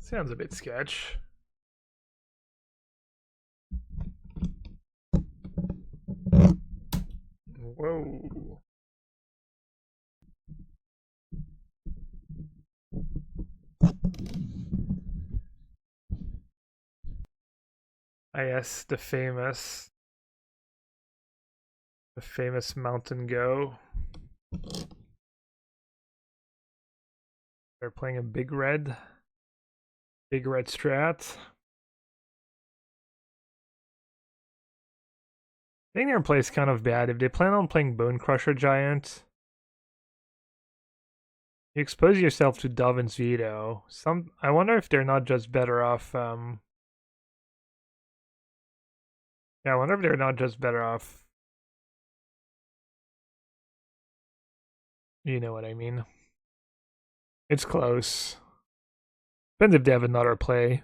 Sounds a bit sketch. Whoa. Yes, the famous Mountain Go. They're playing a big red strat. I think their play is kind of bad. If they plan on playing Bone Crusher Giant, you expose yourself to Dovin's Veto. I wonder if they're not just better off. Yeah, I wonder if they're not just better off. You know what I mean. It's close. Depends if they have another play.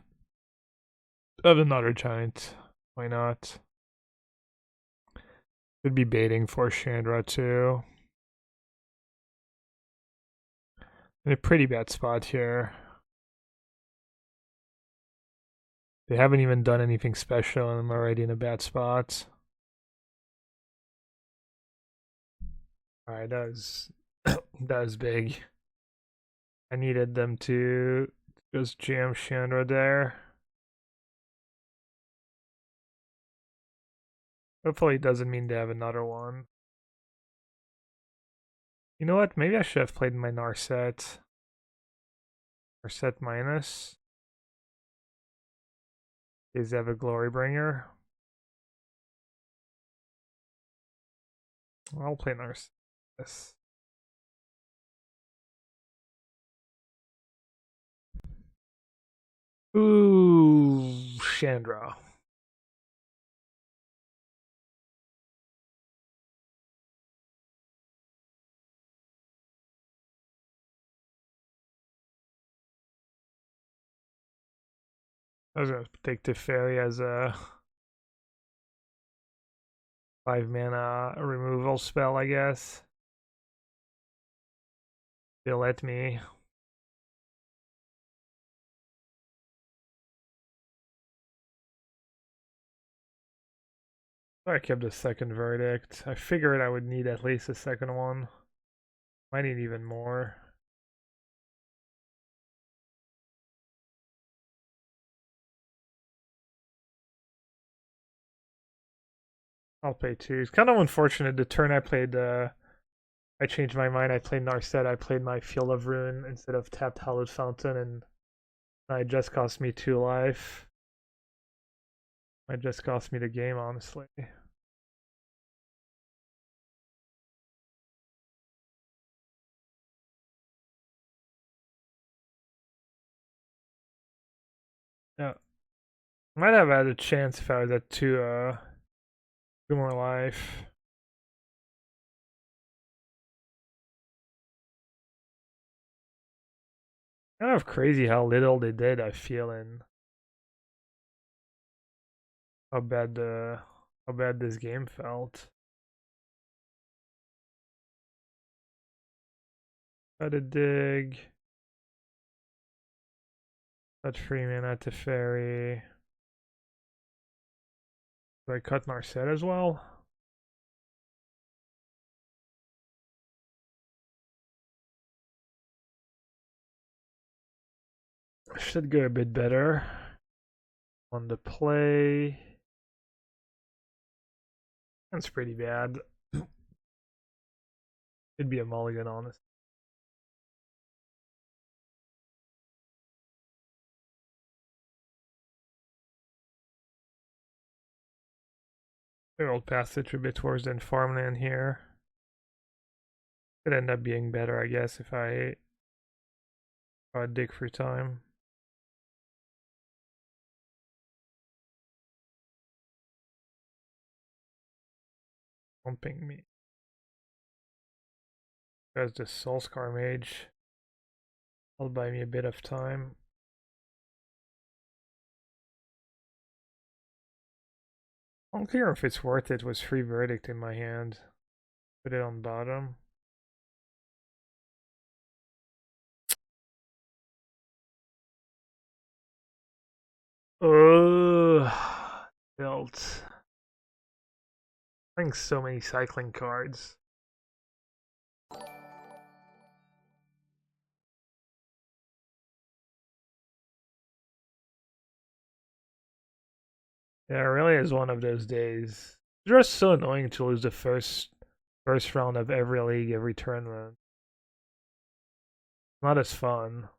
Have another giant. Why not? Could be baiting for Chandra too. In a pretty bad spot here. They haven't even done anything special and I'm already in a bad spot. Alright, that was big. I needed them to just jam Chandra there. Hopefully it doesn't mean they have another one. You know what? Maybe I should have played my Narset. Narset minus. Does they have a Glorybringer? I'll play Narset. Ooh, Chandra. I was gonna take Teferi as a 5-mana removal spell, I guess. They'll let me. I kept the second verdict. I figured I would need at least a second one. Might need even more. I'll pay 2. It's kind of unfortunate. The turn I played, I changed my mind. I played Narset. I played my Field of Ruin instead of tapped Hallowed Fountain, and it just cost me 2 life. It just cost me the game, honestly. Yeah. Might have had a chance if I was at 2 more life. Kind of crazy how little they did, I feel, and how bad this game felt. Got a dig. Got 3 mana to Fairy. Do I cut Narset as well? Should go a bit better on the play. That's pretty bad. It'd be a mulligan, honest. Old Passage a bit worse than Farmland here. Could end up being better, I guess, if I dig for time. Pumping me. There's the Soulscar Mage. That'll buy me a bit of time. Unclear if it's worth it with free verdict in my hand. Put it on bottom. Oh, built. Playing so many cycling cards. Yeah, it really is one of those days. It's just so annoying to lose the first round of every league every tournament. Not as fun.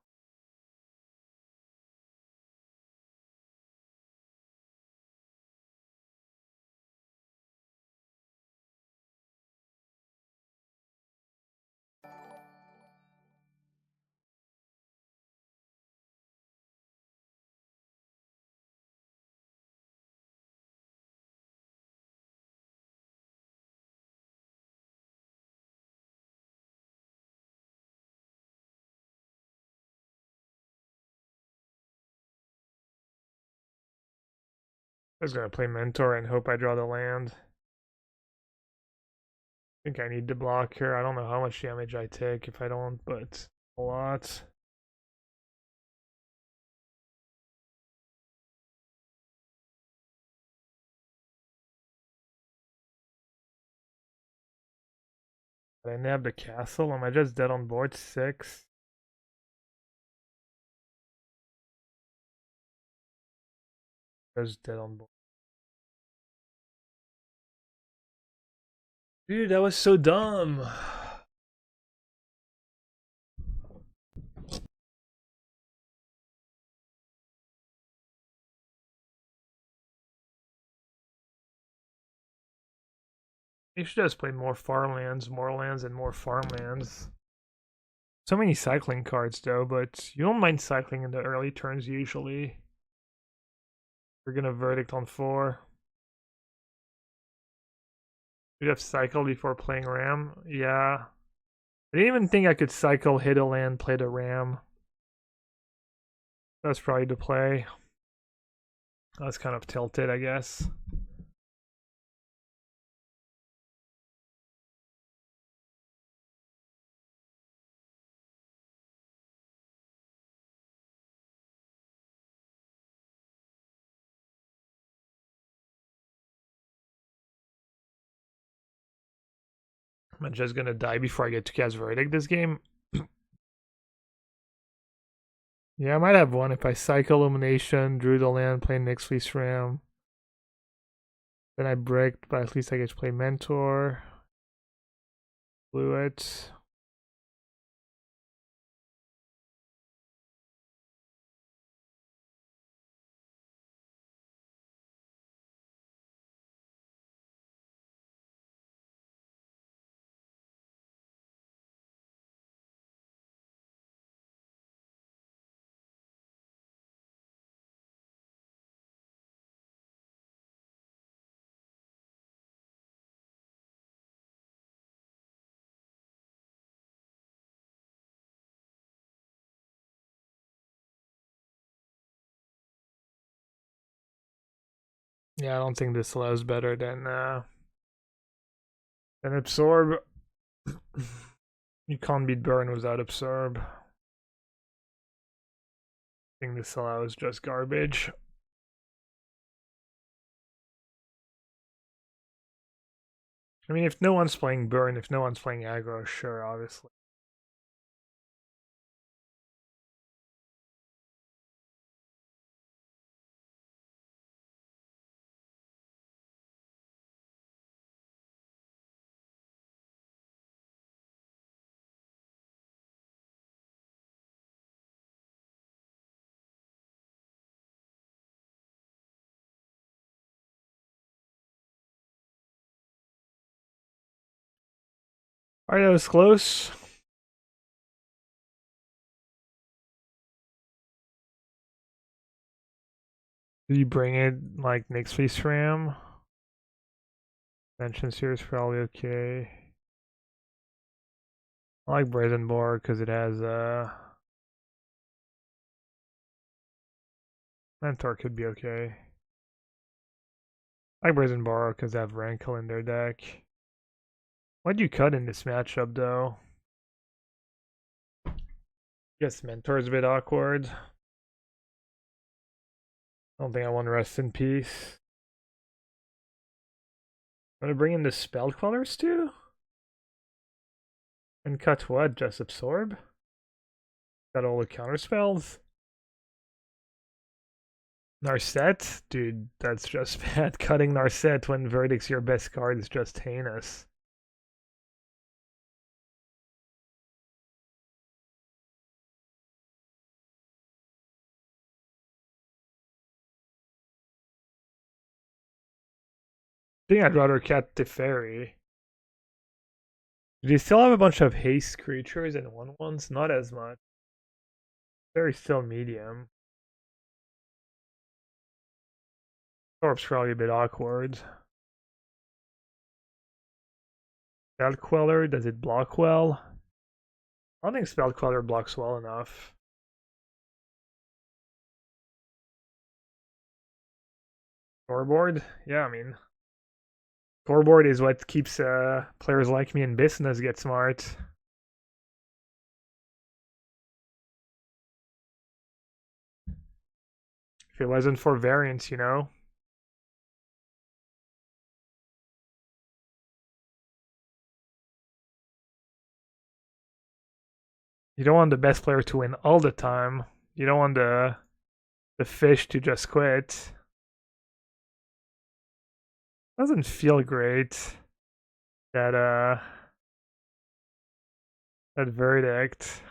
I was gonna play Mentor and hope I draw the land. I think I need to block here. I don't know how much damage I take if I don't, but a lot. Did I nab the castle? Am I just dead on board 6? Just dead on board. Dude, that was so dumb. You should just play more farmlands, more lands, and more farmlands. So many cycling cards though, but you don't mind cycling in the early turns usually. We're gonna verdict on 4. You have cycle before playing Ram? Yeah. I didn't even think I could cycle, hit a land, play the Ram. That's probably the play. I was kind of tilted, I guess. I'm just gonna die before I get to cast Verdict this game. Yeah, I might have one if I cycle Illumination, drew the land, play Nyx Fleece Ram. Then I bricked, but at least I get to play Mentor. Blew it. Yeah, I don't think this allows better than Absorb. You can't beat Burn without Absorb. I think this allows just garbage. I mean, if no one's playing Burn, if no one's playing aggro, sure, obviously. Alright, that was close. Did you bring it like Nyx Fleece Ram? Mentions here is probably okay. I like Brazen Boar because it has Mentor could be okay. I like Brazen Boar because they have Rankle in their deck. Why'd you cut in this matchup though? Guess Mentor's a bit awkward. I don't think I want Rest in Peace. I'm gonna bring in the Spell Quellers too? And cut what? Just Absorb? Got all the counter spells? Narset? Dude, that's just bad. Cutting Narset when Verdict's your best card is just heinous. I think I'd rather cut the Fairy. Do you still have a bunch of haste creatures and 1/1s? Not as much. Fairy's still medium. Torp's probably a bit awkward. Spell Queller, does it block well? I don't think Spell Queller blocks well enough. Scoreboard? Yeah, I mean, scoreboard is what keeps players like me in business get smart. If it wasn't for variance, you know? You don't want the best player to win all the time. You don't want the fish to just quit. Doesn't feel great. That that verdict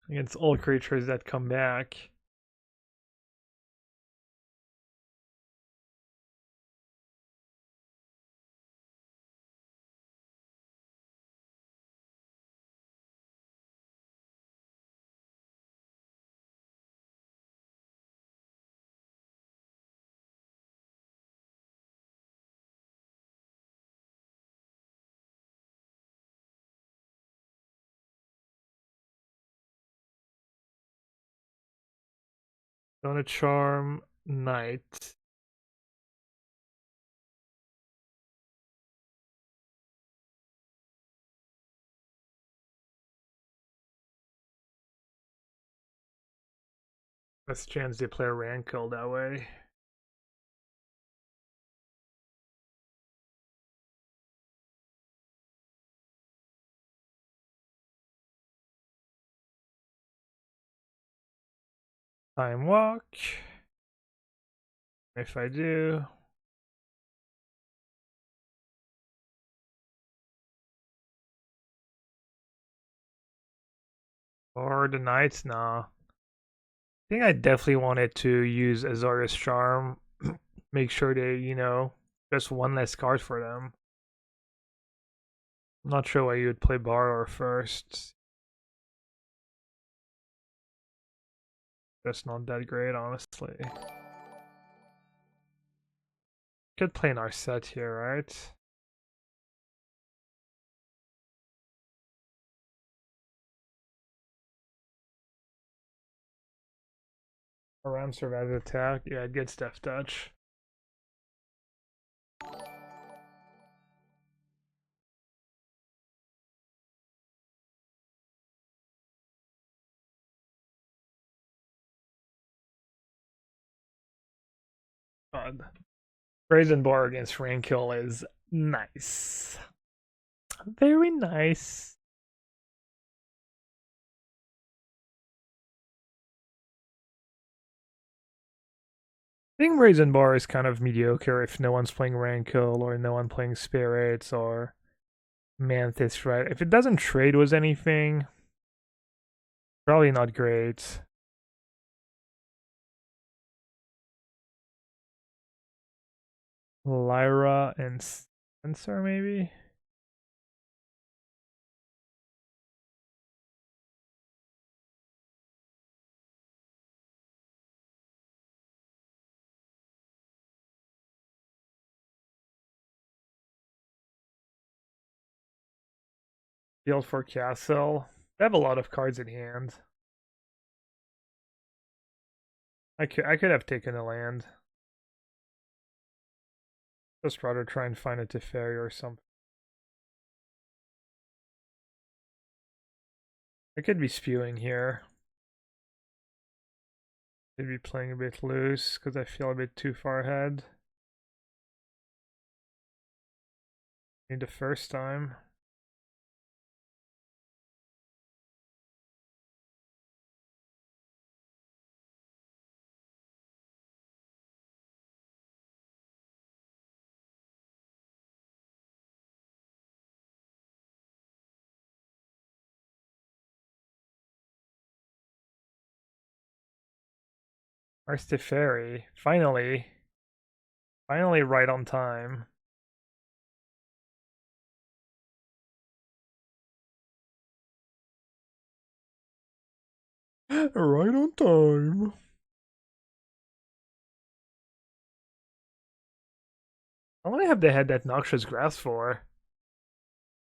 against all creatures that come back. Donut Charm, Knight. Best chance they play a Rankle that way. Time Walk. If I do. Or the Knights, nah. I think I definitely wanted to use Azorius Charm. Make sure they, you know, just one less card for them. I'm not sure why you would play Borrower first. That's not that great, honestly. Could play in our set here, right? Around survive attack. Yeah, it gets Death Touch. God. Brazen Bar against Rankle is nice. Very nice. I think Brazen Bar is kind of mediocre if no one's playing Rankle or no one playing Spirits or Mantis, right? If it doesn't trade with anything, probably not great. Lyra and Sensor, maybe? Field for Castle. They have a lot of cards in hand. I could have taken a land. Just rather try and find a Teferi or something. I could be spewing here. Maybe playing a bit loose because I feel a bit too far ahead. The first time. Where's the ferry? Finally. Finally right on time. Right on time. How long have they had that noxious grass for?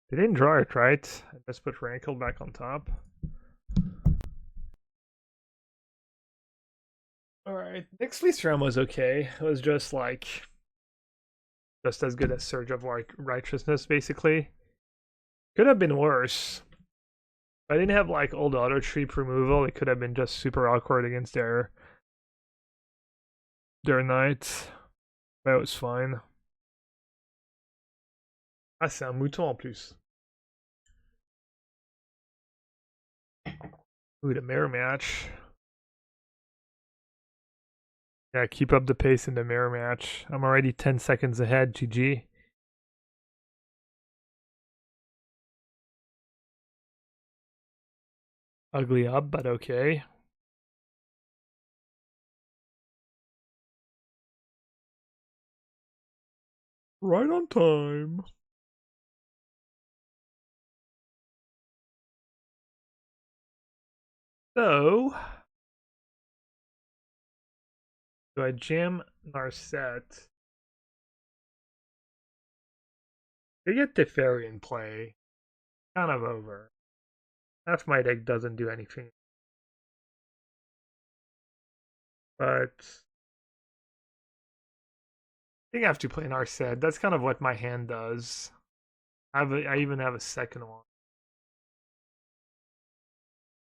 They didn't draw it, right? I just put Rankle back on top. Alright, next Fleece Realm was okay. It was just like just as good as Surge of Righteousness, basically. Could have been worse. If I didn't have like all the auto treep removal, it could have been just super awkward against their knights. But it was fine. Ah, c'est un mouton en plus. Ooh, the mirror match. Yeah, keep up the pace in the mirror match. I'm already 10 seconds ahead, GG. Ugly up, but okay. Right on time. So, do I jam Narset? I get Teferi in play. Kind of over. Half my deck doesn't do anything. But I think I have to play Narset. That's kind of what my hand does. I even have a second one.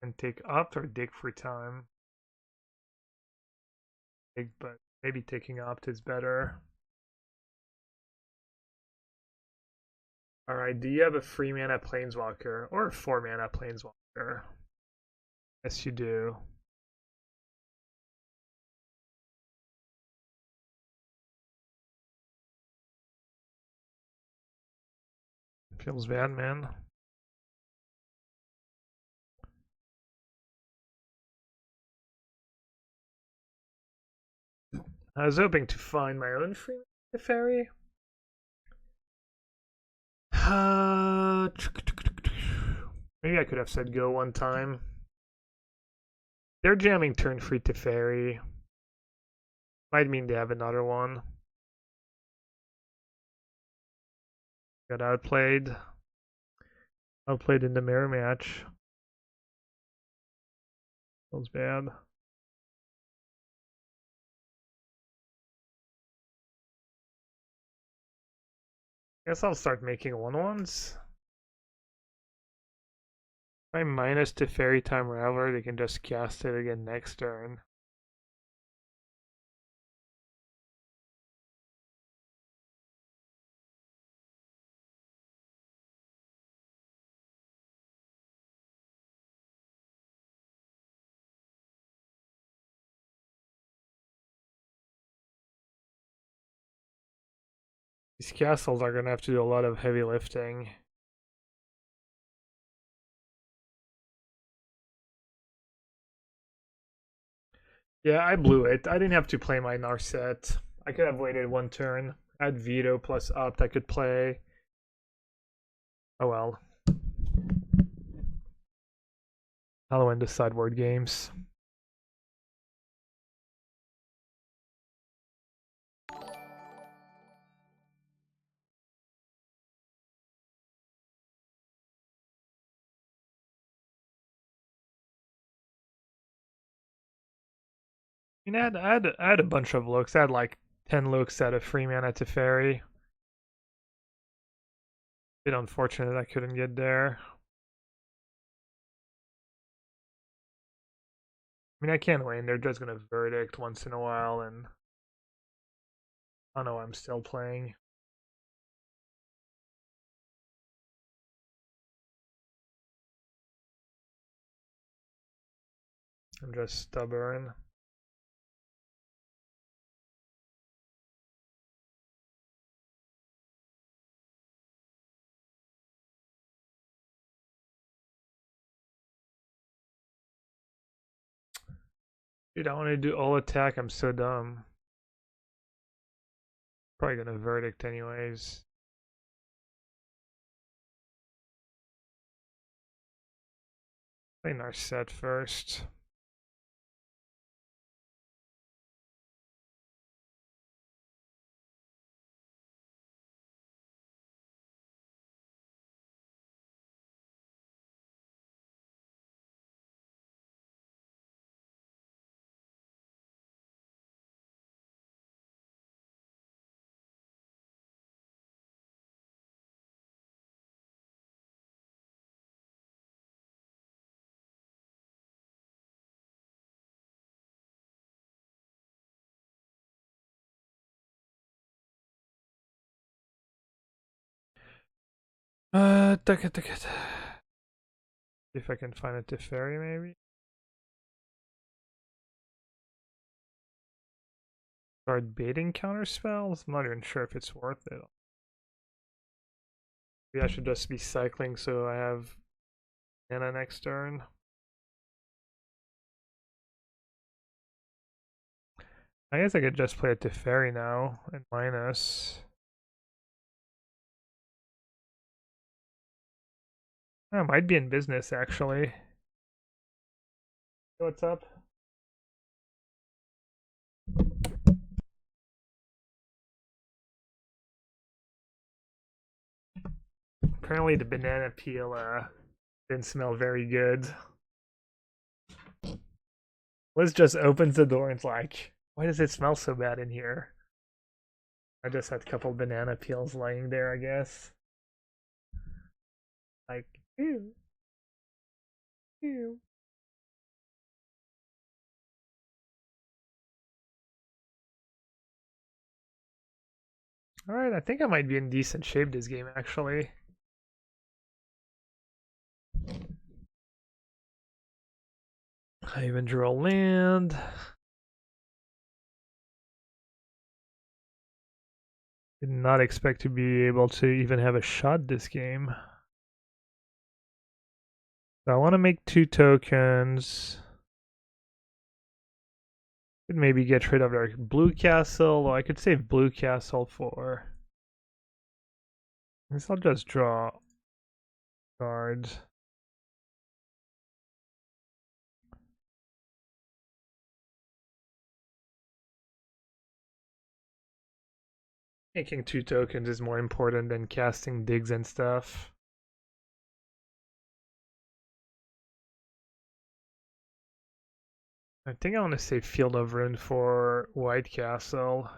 And take up or dig for time. Dig, but maybe taking up is better. Alright, do you have a 3 mana Planeswalker or a 4 mana Planeswalker? Yes, you do. Feels bad, man. I was hoping to find my own free fairy. Maybe I could have said go one time. They're jamming turn free to fairy. Might mean they have another one. Got outplayed. Outplayed in the mirror match. Feels bad. Guess I'll start making 1/1s. If I minus to Fairy Time Raveler, they can just cast it again next turn. These castles are gonna have to do a lot of heavy lifting. Yeah, I blew it. I didn't have to play my Narset. I could have waited one turn. I had Veto plus Opt I could play. Oh well. I'll win the sideboard games. I mean, I had a bunch of looks. I had like 10 looks at a free mana to fairy. Bit unfortunate I couldn't get there. I mean, I can't win. They're just gonna verdict once in a while, and I don't know. I'm still playing. I'm just stubborn. Dude, I want to do all attack. I'm so dumb. Probably gonna verdict anyways. Playing our set first. See if I can find a Teferi maybe. Start baiting counter spells? I'm not even sure if it's worth it. Maybe I should just be cycling so I have mana next turn. I guess I could just play a Teferi now and minus. I might be in business actually. What's up? Apparently the banana peel didn't smell very good. Liz just opens the door and it's like, why does it smell so bad in here? I just had a couple banana peels lying there, I guess. Like, ew. Ew. Alright, I think I might be in decent shape this game, actually. I even drew a land. Did not expect to be able to even have a shot this game. So I want to make 2 tokens. Could maybe get rid of our blue castle, or I could save blue castle for. I guess I'll just draw cards. Making 2 tokens is more important than casting digs and stuff. I think I want to save Field of Ruin for White Castle.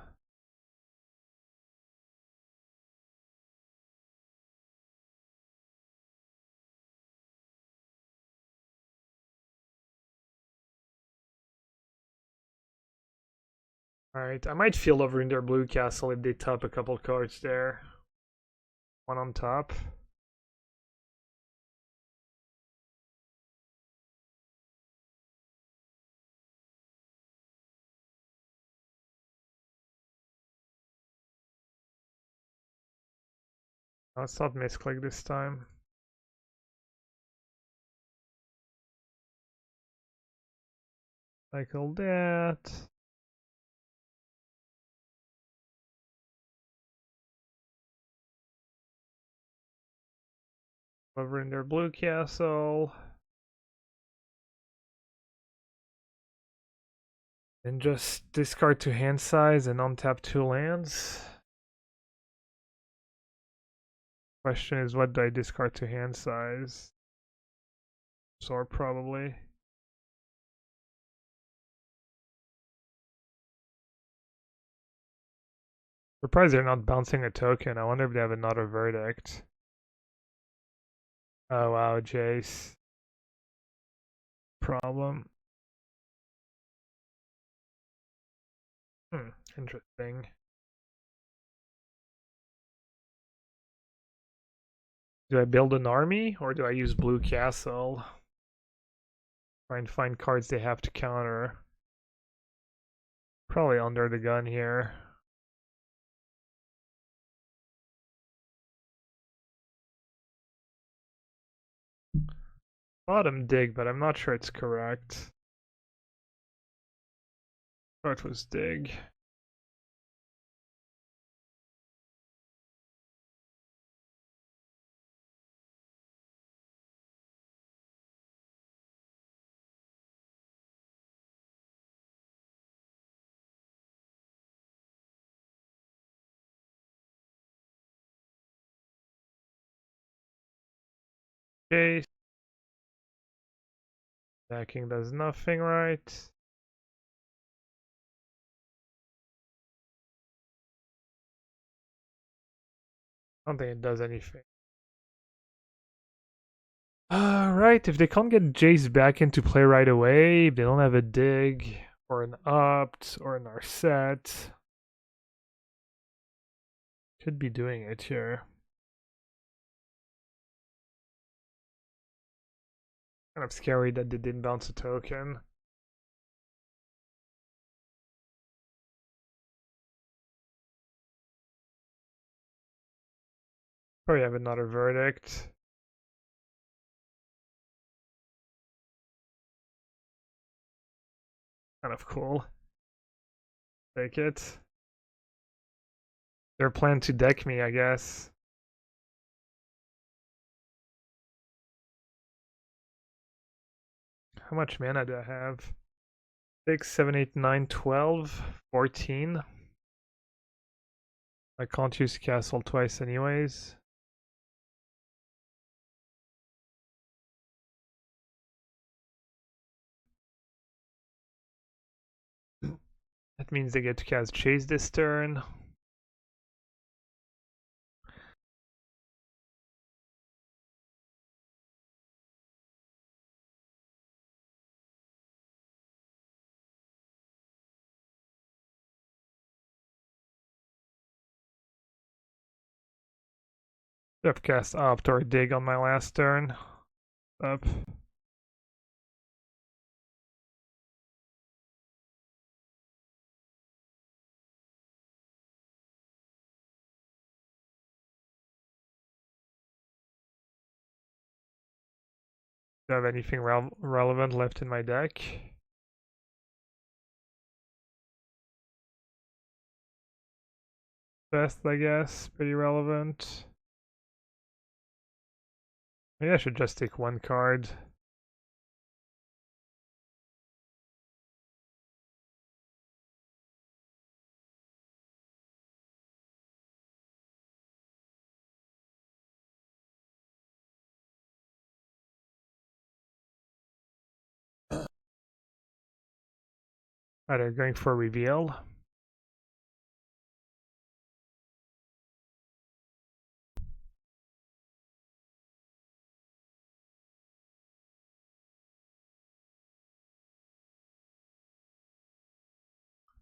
Alright, I might Field of Ruin their Blue Castle if they top a couple cards there. One on top. Oh, it's not misclick this time. Cycle that. Over in their Blue Castle. And just discard 2 hand size and untap 2 lands. Question is, what do I discard to hand size? Sword, probably. Surprised they're not bouncing a token. I wonder if they have another verdict. Oh wow, Jace. Problem. Interesting. Do I build an army or do I use blue castle? Try and find cards they have to counter. Probably under the gun here. Bottom dig, but I'm not sure it's correct. Thought it was dig. Okay. Stacking does nothing right. I don't think it does anything. Right, if they can't get Jace back into play right away, if they don't have a dig, or an opt, or an Narset, could be doing it here. Kind of scary that they didn't bounce a token. Probably have another verdict. Kind of cool. Take it. Their plan to deck me, I guess. How much mana do I have? 6, 7, 8, 9, 12, 14. I can't use castle twice anyways. That means they get to cast Chase this turn. I've cast Opt or Dig on my last turn. Up. Do I have anything relevant left in my deck? Best, I guess. Pretty relevant. Maybe I should just take one card. They're going for a reveal.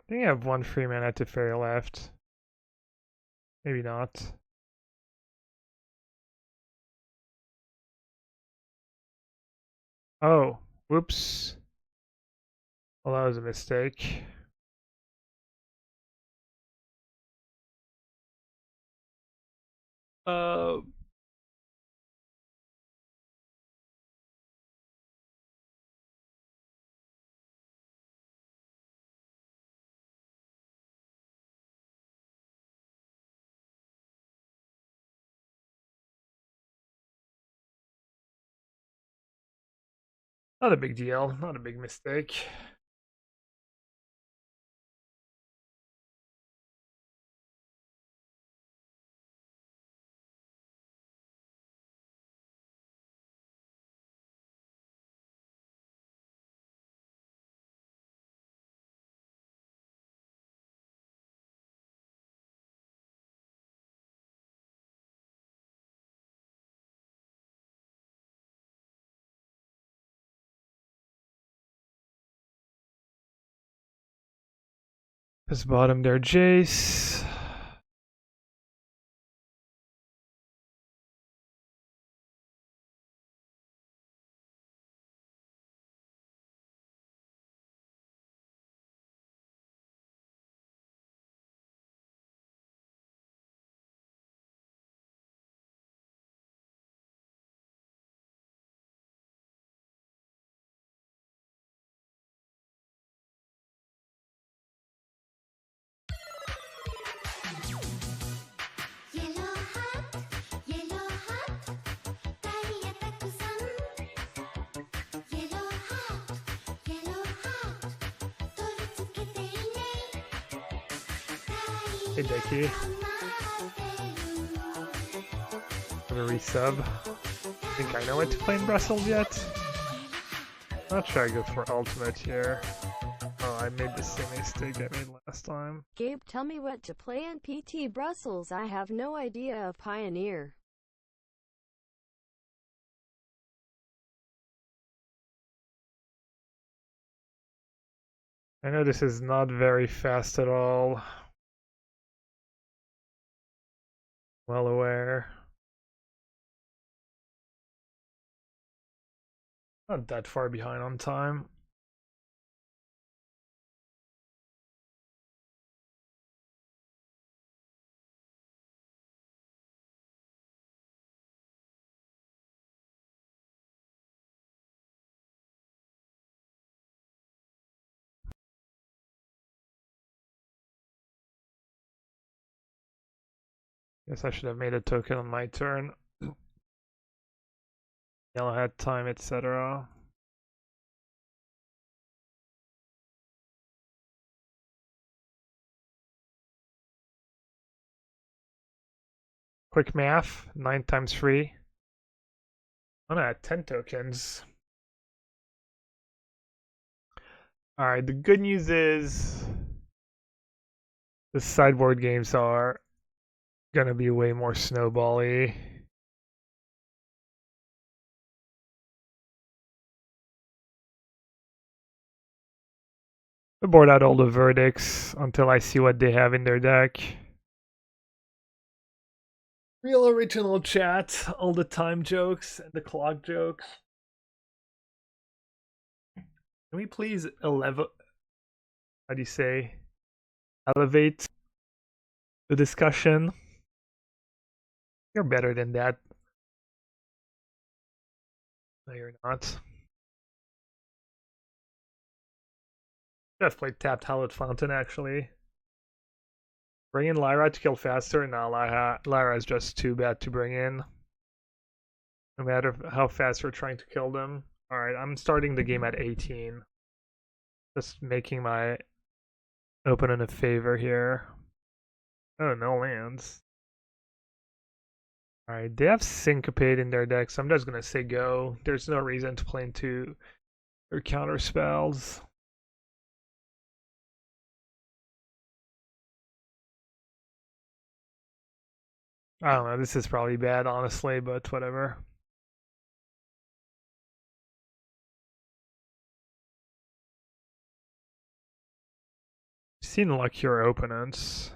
I think I have one free mana to fairy left. Maybe not. Oh, whoops. Well, that was a mistake. Uh, Not a big deal. Not a big mistake. His bottom there, Jace. Hey, Dickie. I'm gonna resub. Think I know what to play in Brussels yet? Not sure I go for ultimate here. Oh, I made the same mistake I made last time. Gabe, tell me what to play in PT Brussels. I have no idea of Pioneer. I know this is not very fast at all. Well aware. Not that far behind on time. Guess I should have made a token on my turn. Yellowhat time, etc. Quick math, 9 times 3. I'm gonna add 10 tokens. Alright, the good news is the sideboard games are gonna be way more snowbally. I board out all the verdicts until I see what they have in their deck. Real original chat, all the time jokes and the clock jokes. Can we please elevate the discussion? You're better than that. No, you're not. Just played tapped Hallowed Fountain, actually. Bring in Lyra to kill faster? No, Lyra is just too bad to bring in. No matter how fast we're trying to kill them. Alright, I'm starting the game at 18. Just making my opponent a favor here. Oh, no lands. Alright, they have Syncopate in their deck, so I'm just gonna say go. There's no reason to play into their counter spells. I don't know, this is probably bad, honestly, but whatever. Seen luckier opponents.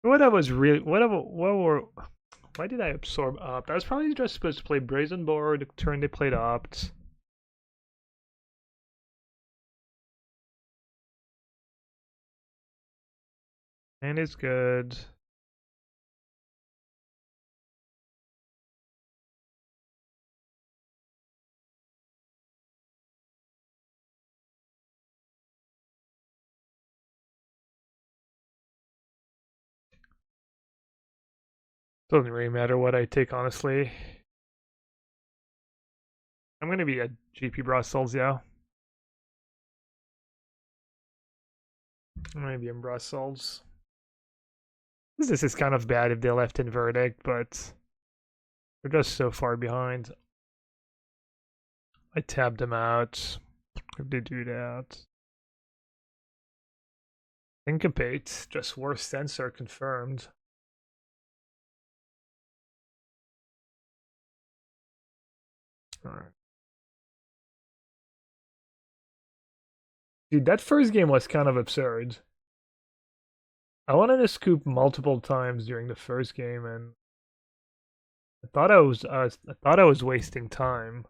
Why did I absorb Opt? I was probably just supposed to play Brazen Board the turn they played Opt. And it's good. Doesn't really matter what I take, honestly. I'm gonna be at GP Brussels, yeah. I'm gonna be in Brussels. This is kind of bad if they left in Verdict, but they're just so far behind. I tabbed them out if they do that. Syncopate, just worse sensor confirmed. Alright. Dude, that first game was kind of absurd. I wanted to scoop multiple times during the first game, and I thought I was wasting time.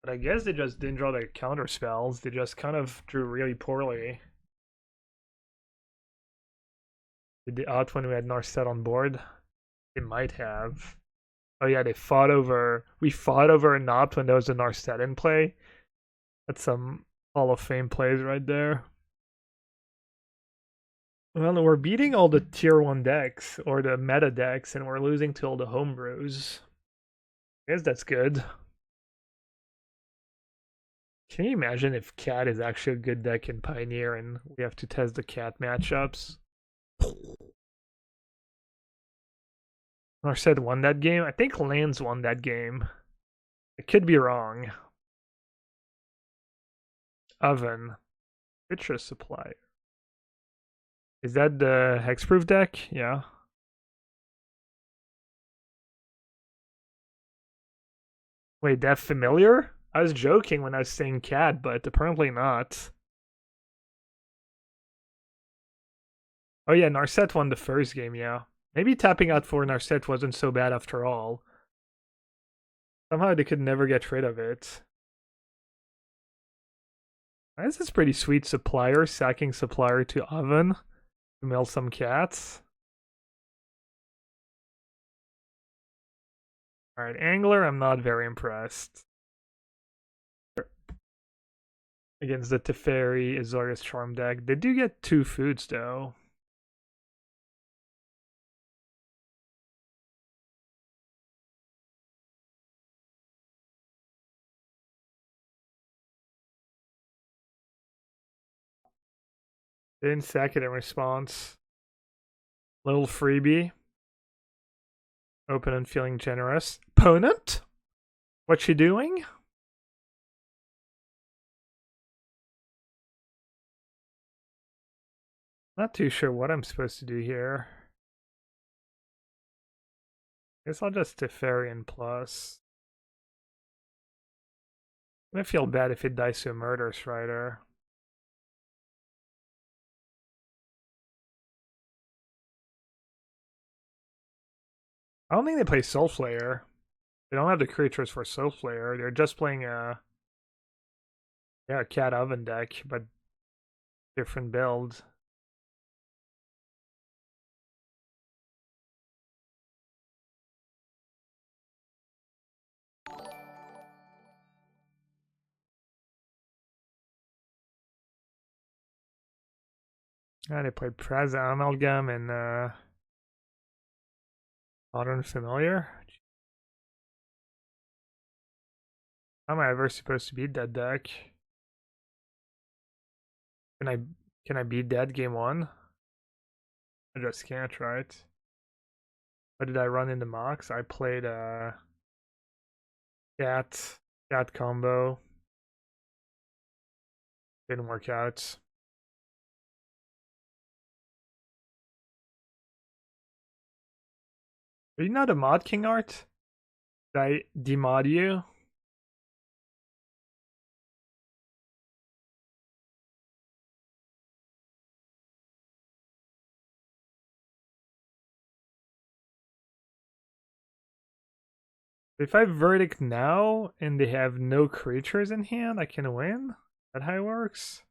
But I guess they just didn't draw the counter spells. They just kind of drew really poorly. Did they out when we had Narset on board? They might have. Oh yeah, they fought over. We fought over a Nopt when there was a Narset in play. That's some Hall of Fame plays right there. Well, we're beating all the tier 1 decks, or the meta decks, and we're losing to all the homebrews. I guess that's good. Can you imagine if Cat is actually a good deck in Pioneer and we have to test the Cat matchups? Narset won that game? I think Lands won that game. I could be wrong. Oven. Citrus Supply. Is that the Hexproof deck? Yeah. Wait, that familiar? I was joking when I was saying Cat, but apparently not. Oh yeah, Narset won the first game, yeah. Maybe tapping out for Narset wasn't so bad after all. Somehow they could never get rid of it. This is pretty sweet. Supplier, sacking Supplier to Oven to mill some cats. Alright, Angler, I'm not very impressed. Against the Teferi, Azorius Charm deck. They do get 2 foods though. They didn't sack it in response. Little freebie. Open and feeling generous. Opponent? What you doing? Not too sure what I'm supposed to do here. Guess I'll just Teferian plus. I'm gonna feel bad if it dies to a Murder Strider. I don't think they play Soul Flayer. They don't have the creatures for Soul Flayer. They're just playing a Cat Oven deck, but different build. They played Preza Amalgam and Modern Familiar. How am I ever supposed to beat that deck? Can I beat that game 1? I just can't, right? What did I run in the mocks? I played Cat combo. Didn't work out. Are you not a mod king art? Did I demod you? If I verdict now and they have no creatures in hand, I can win? Is that how it works?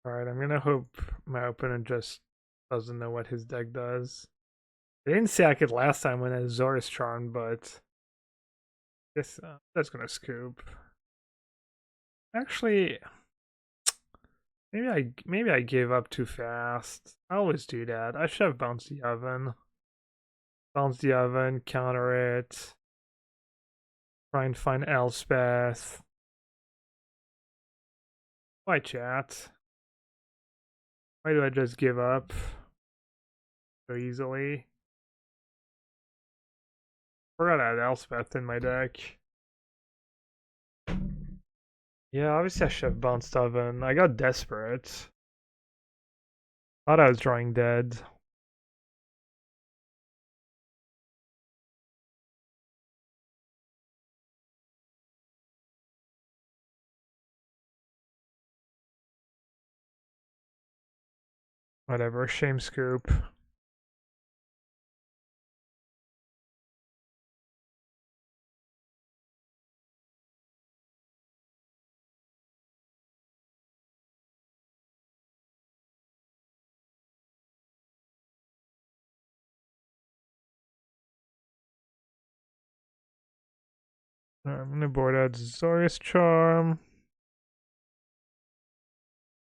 Alright, I'm gonna hope my opponent just doesn't know what his deck does. They didn't sack it last time when Azorius Charmed, but this that's gonna scoop. Actually, maybe I gave up too fast. I always do that. I should have bounced the oven. Bounce the oven, counter it. Try and find Elspeth. Why chat? Why do I just give up? so easily. Forgot I had Elspeth in my deck. Yeah, obviously I should have bounced Oven. I got desperate. Thought I was drawing dead. Whatever, shame scoop. I'm gonna board out Zorius Charm.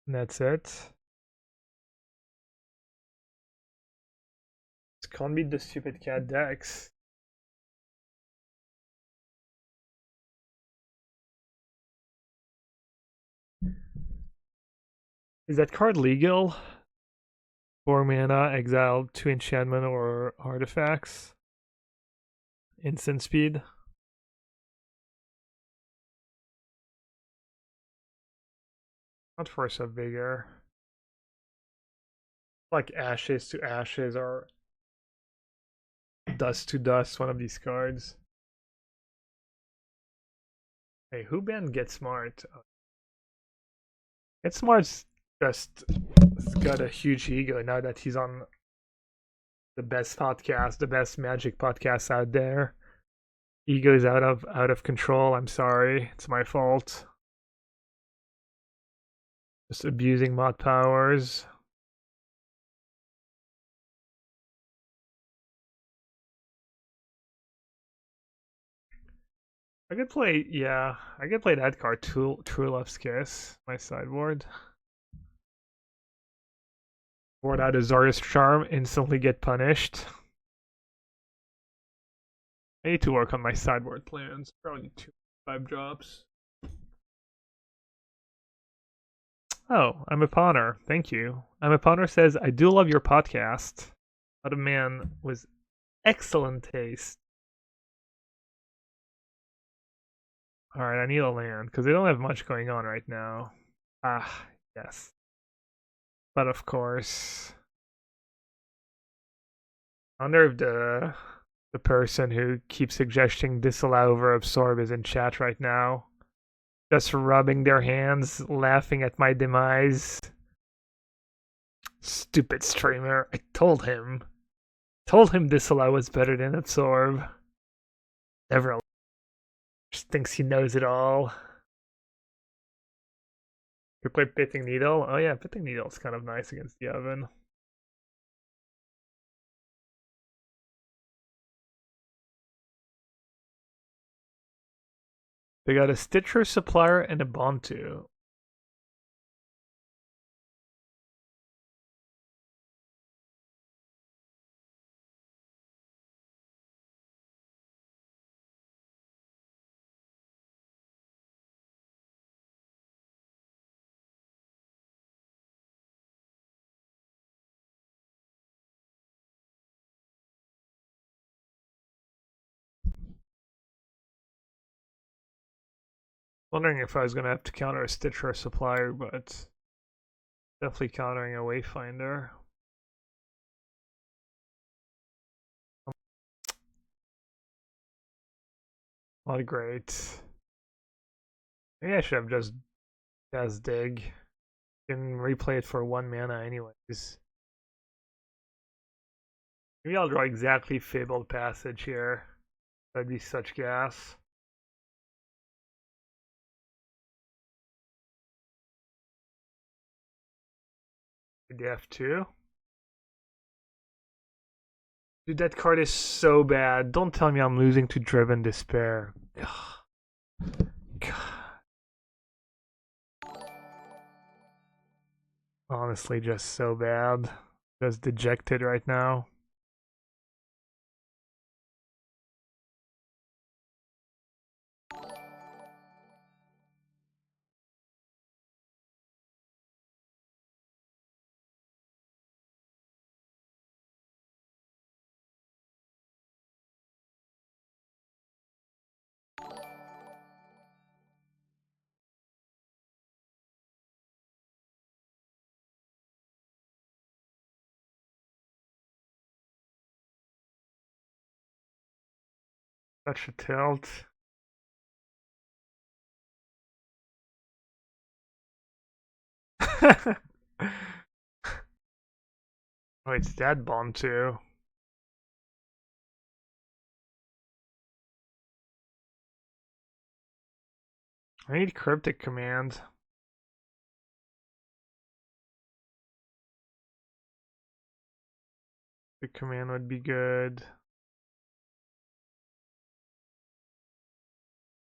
And that's it. This can't beat the stupid cat decks. Is that card legal? 4 mana, exile 2 enchantment or artifacts. Instant speed. Not Force of Vigor. Like Ashes to Ashes or Dust to Dust, one of these cards. Hey, who banned Get Smart? Get Smart's just got a huge ego now that he's on the best podcast, the best Magic podcast out there. Ego is out of control. I'm sorry, it's my fault. Just abusing mod powers. I could play, yeah, I could play that card, True Love's Kiss, my sideboard. Board out Azorius Charm, instantly get punished. I need to work on my sideboard plans. Probably 5 drops. Oh, I'm a Pawner. Thank you. I'm a Pawner says, I do love your podcast. But a man with excellent taste. Alright, I need a land, because they don't have much going on right now. Ah, yes. But of course, I wonder if the person who keeps suggesting disallow over absorb is in chat right now. Just rubbing their hands, laughing at my demise. Stupid streamer. I told him. Told him disallow was better than absorb. Never just thinks he knows it all. You play Pitting Needle? Oh yeah, Pitting Needle is kind of nice against the oven. They got a Stitcher Supplier and a Bontu. Wondering if I was gonna have to counter a Stitcher Supplier, but definitely countering a Wayfinder. Not great. Maybe I should have just dig. Can replay it for 1 mana anyways. Maybe I'll draw exactly Fabled Passage here. That'd be such gas. F2. Dude, that card is so bad. Don't tell me I'm losing to Driven Despair. God. Honestly, just so bad. Just dejected right now. Such a tilt. Oh, it's that bond too. I need cryptic command. The command would be good.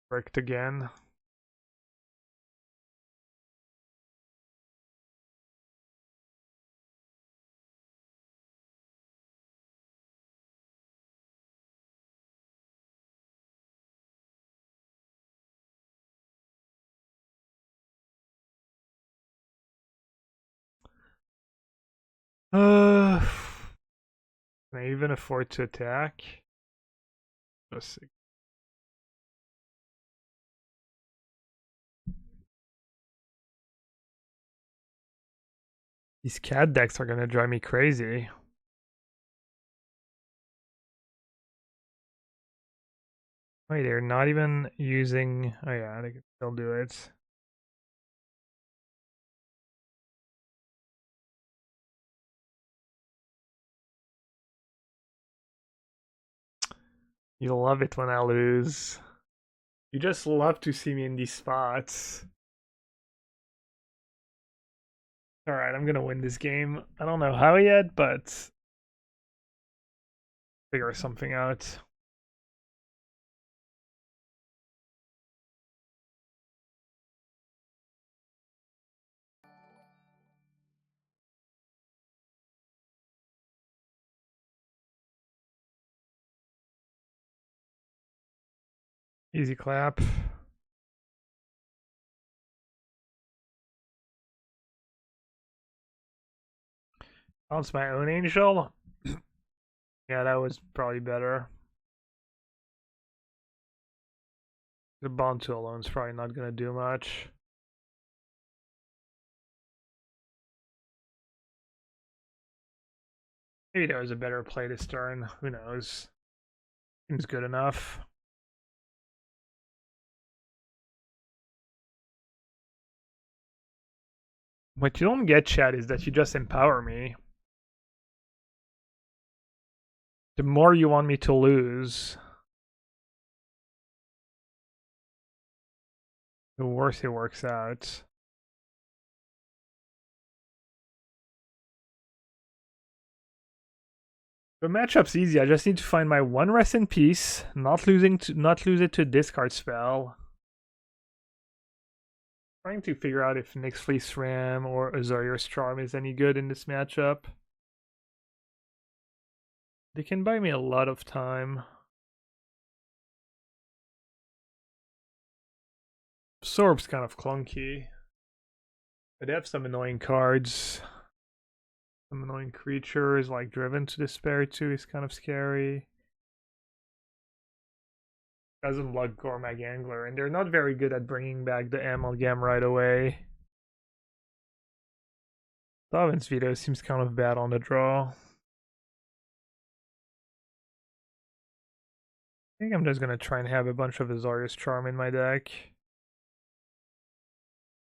Worked again. Can I even afford to attack? Let's see. These cat decks are gonna drive me crazy. Wait, they're not even using. Oh yeah, they can still do it. You love it when I lose. You just love to see me in these spots. Alright, I'm gonna win this game. I don't know how yet, but figure something out. Easy clap. Bounce my own angel. Yeah, that was probably better. The bond 2 alone is probably not gonna do much. Maybe there was a better play this turn. Who knows? Seems good enough. What you don't get, chat, is that you just empower me. The more you want me to lose, the worse it works out. The matchup's easy. I just need to find my one rest in peace, not lose it to a discard spell. Trying to figure out if Nyx Fleece Ram or Azorius Charm is any good in this matchup. They can buy me a lot of time. Sorb's kind of clunky. But they have some annoying cards. Some annoying creatures, like Driven to Despair too is kind of scary. Doesn't block Gormag Angler, and they're not very good at bringing back the Amalgam right away. Dovin's Veto seems kind of bad on the draw. I think I'm just gonna try and have a bunch of Azorius Charm in my deck.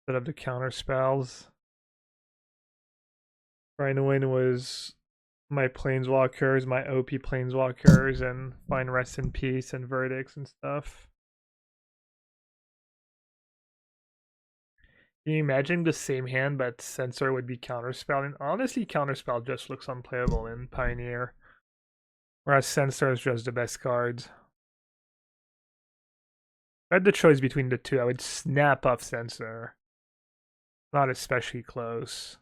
Set up the counter spells. Trying to win was my Planeswalkers, my OP Planeswalkers, and find Rest in Peace and Verdicts and stuff. Can you imagine the same hand, but Censor would be Counterspell? And honestly, Counterspell just looks unplayable in Pioneer. Whereas Censor is just the best card. If I had the choice between the two, I would snap off Censor. Not especially close.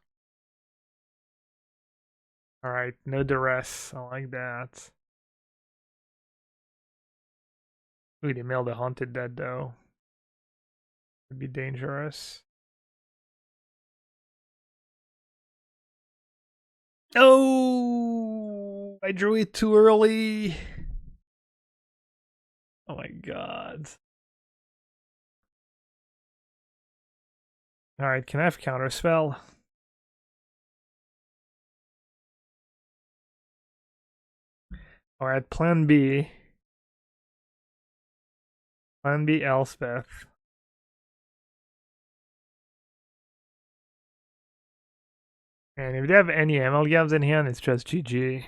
Alright, no duress. I like that. Ooh, they mailed a Haunted Dead though. Would be dangerous. Oh, I drew it too early. Oh my god. Alright, can I have Counterspell? Alright, plan B. Plan B Elspeth. And if they have any amalgams in hand, it's just GG.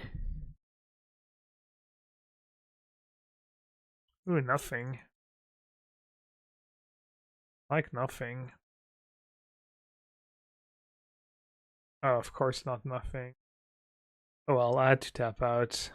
Ooh, nothing. Like nothing. Oh, of course not nothing. Oh well, I had to tap out.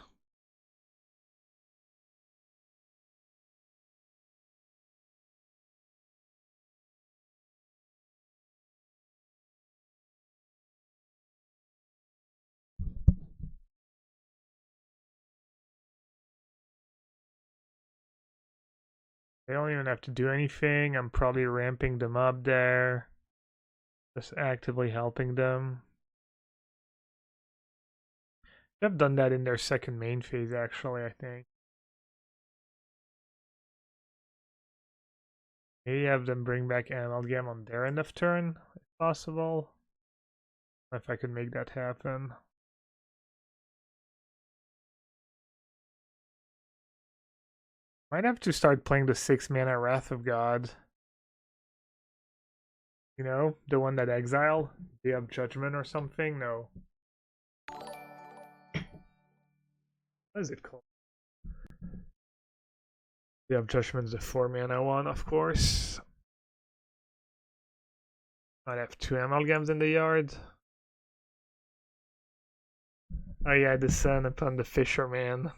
They don't even have to do anything. I'm probably ramping them up there. Just actively helping them. They've done that in their second main phase, actually, I think. Maybe have them bring back Amalgam on their end of turn, if possible. If I could make that happen. Might have to start playing the 6-mana Wrath of God. You know, the one that exile? Do you have Judgment or something? No. What is it called? You have Judgment's the 4-mana one, of course. I'd have 2 Amalgams in the yard. Oh yeah, the Sun upon the Fisherman.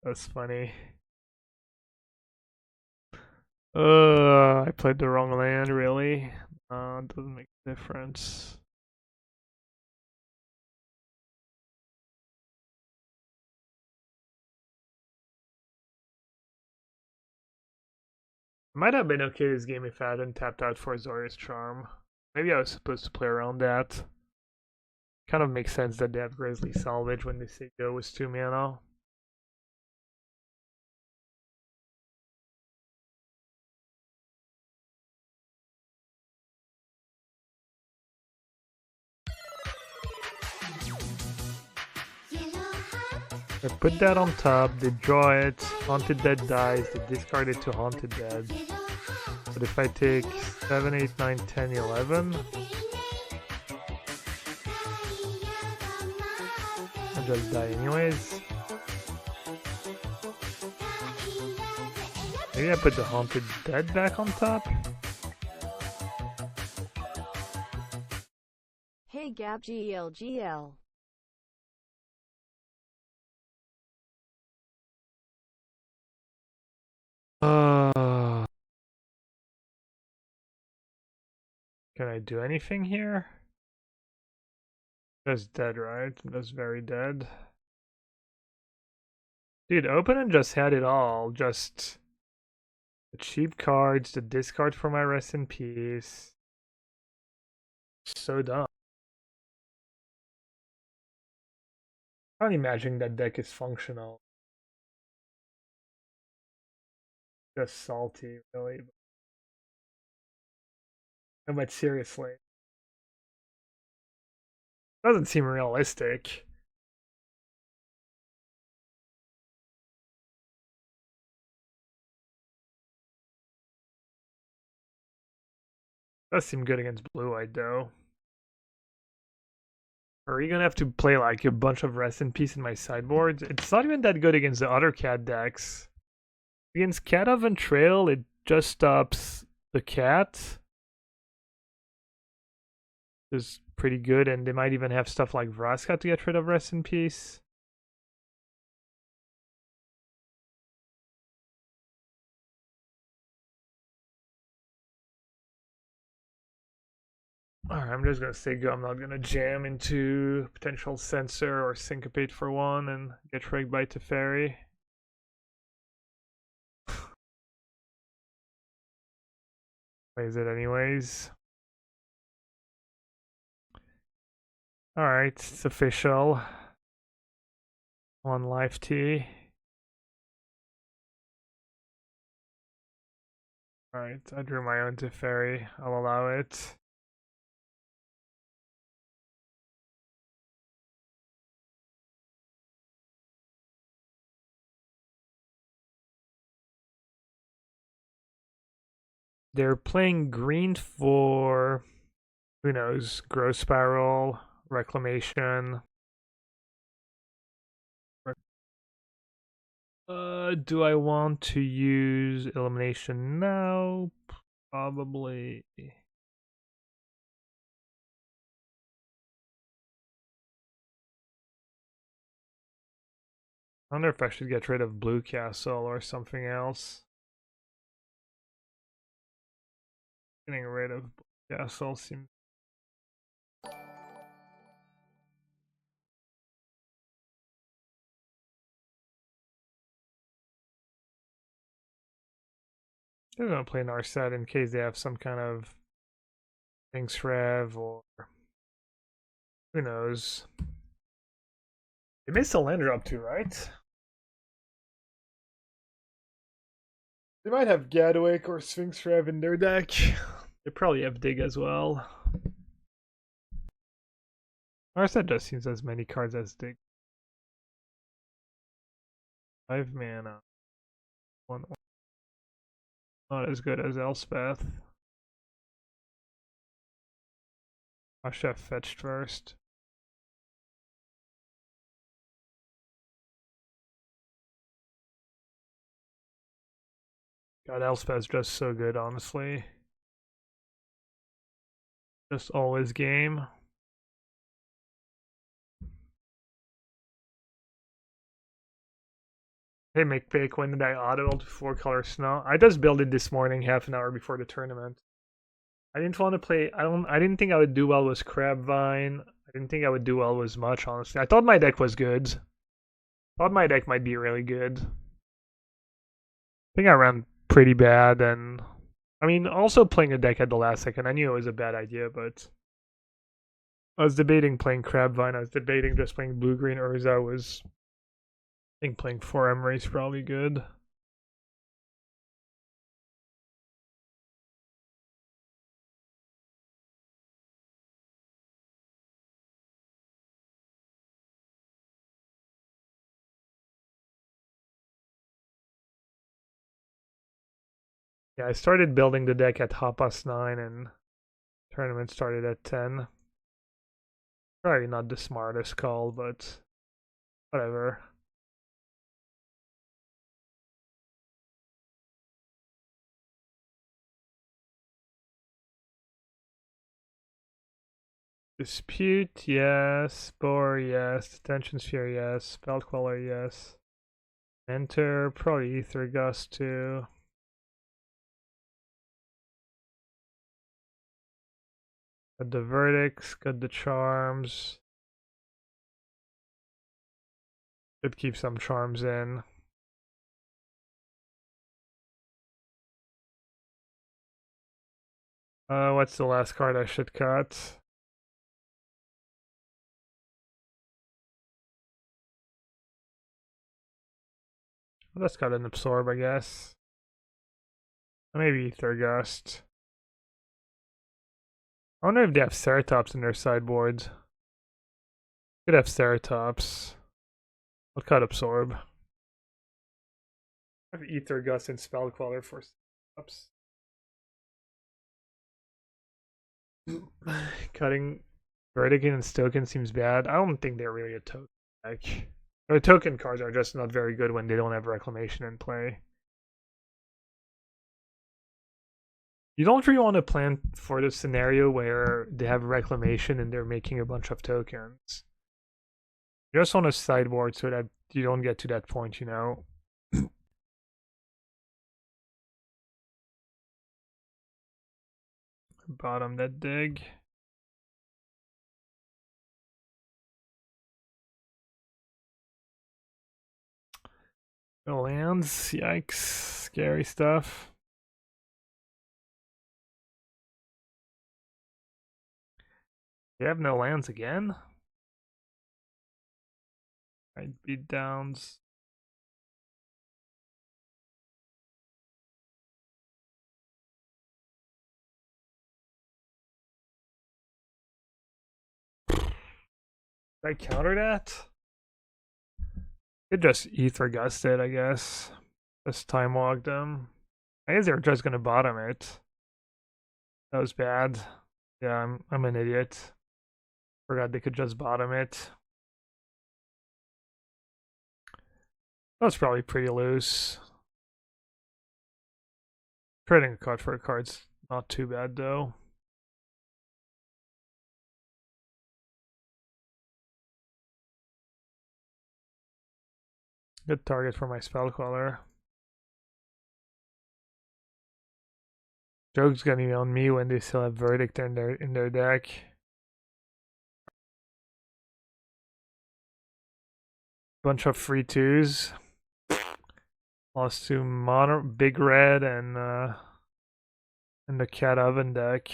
That's funny. I played the wrong land, really? It doesn't make a difference. Might have been okay this game if I hadn't tapped out for Zoria's Charm. Maybe I was supposed to play around that. Kind of makes sense that they have Grizzly Salvage when they say go with 2 mana. They put that on top, they draw it, Haunted Dead dies, they discard it to Haunted Dead. But if I take 7, 8, 9, 10, 11, I just die anyways. Maybe I put the Haunted Dead back on top? Hey GL. Can I do anything here? That's dead, right? That's very dead. Dude, Opponent just had it all. Just the cheap cards, the discard for my Rest in Peace. So dumb. I can't imagine that deck is functional. Just salty, really. No, but seriously. Doesn't seem realistic. Does seem good against blue-eyed though. Are you gonna have to play like a bunch of Rest in Peace in my sideboards? It's not even that good against the other cat decks. Against Cat of Trail, it just stops the cat. Is pretty good, and they might even have stuff like Vraska to get rid of Rest in Peace. Alright, I'm just gonna say go. I'm not gonna jam into potential Censor or Syncopate for one and get rigged by Teferi. Plays it anyways. Alright, it's official. On live T. Alright, I drew my own Teferi. I'll allow it. they're playing green for, who knows, Growth Spiral, Reclamation. Do I want to use Elimination now? Probably. I wonder if I should get rid of Blue Castle or something else. Getting rid of Blue Castle seems. They're gonna play Narset in case they have some kind of Sphinx Rev or who knows. They may still land drop too, right? They might have Gadwick or Sphinx Rev in their deck. They probably have Dig as well. Narset just seems as many cards as Dig. 5 mana. 1. Not as good as Elspeth. I should have fetched first. God, Elspeth's just so good, honestly. Just always game. Hey, McPake, when did I auto to 4-color snow? I just built it this morning, half an hour before the tournament. I didn't want to play. I didn't think I would do well with Crabvine. I didn't think I would do well with much, honestly. I thought my deck was good. Thought my deck might be really good. I think I ran pretty bad, and I mean, also playing a deck at the last second. I knew it was a bad idea, but I was debating playing Crabvine. I was debating just playing Blue Green Urza. I think playing 4 Emery is probably good. Yeah, I started building the deck at 9:30 and tournament started at 10. Probably not the smartest call, but whatever. Dispute, yes. Spore, yes. Detention Sphere, yes. Spellcaller, yes. Enter, probably Ether Gust too. Got the verdicts, got the charms. Could keep some charms in. What's the last card I should cut? Let's cut an Absorb, I guess. Maybe Ether Gust. I wonder if they have Ceratops in their sideboards. Could have Ceratops. I'll cut Absorb. I have Ether Gust and Spellcaller for Ceratops. Cutting Vertigan and Stoken seems bad. I don't think they're really a token deck. Their token cards are just not very good when they don't have Reclamation in play. You don't really want to plan for the scenario where they have Reclamation and they're making a bunch of tokens. You just want to sideboard so that you don't get to that point, you know? Bottom that dig. No lands, yikes, scary stuff. They have no lands again? Right, beat downs. Did I counter that? Could just Ether Gust it, I guess. Just time walk them. I guess they're just gonna bottom it. That was bad. Yeah, I'm an idiot. Forgot they could just bottom it. That's probably pretty loose. Trading a card for a card's not too bad though. Good target for my spell queller. Joke's gonna be on me when they still have Verdict in their deck. Bunch of free twos. Lost to mono, big red, and the cat oven deck.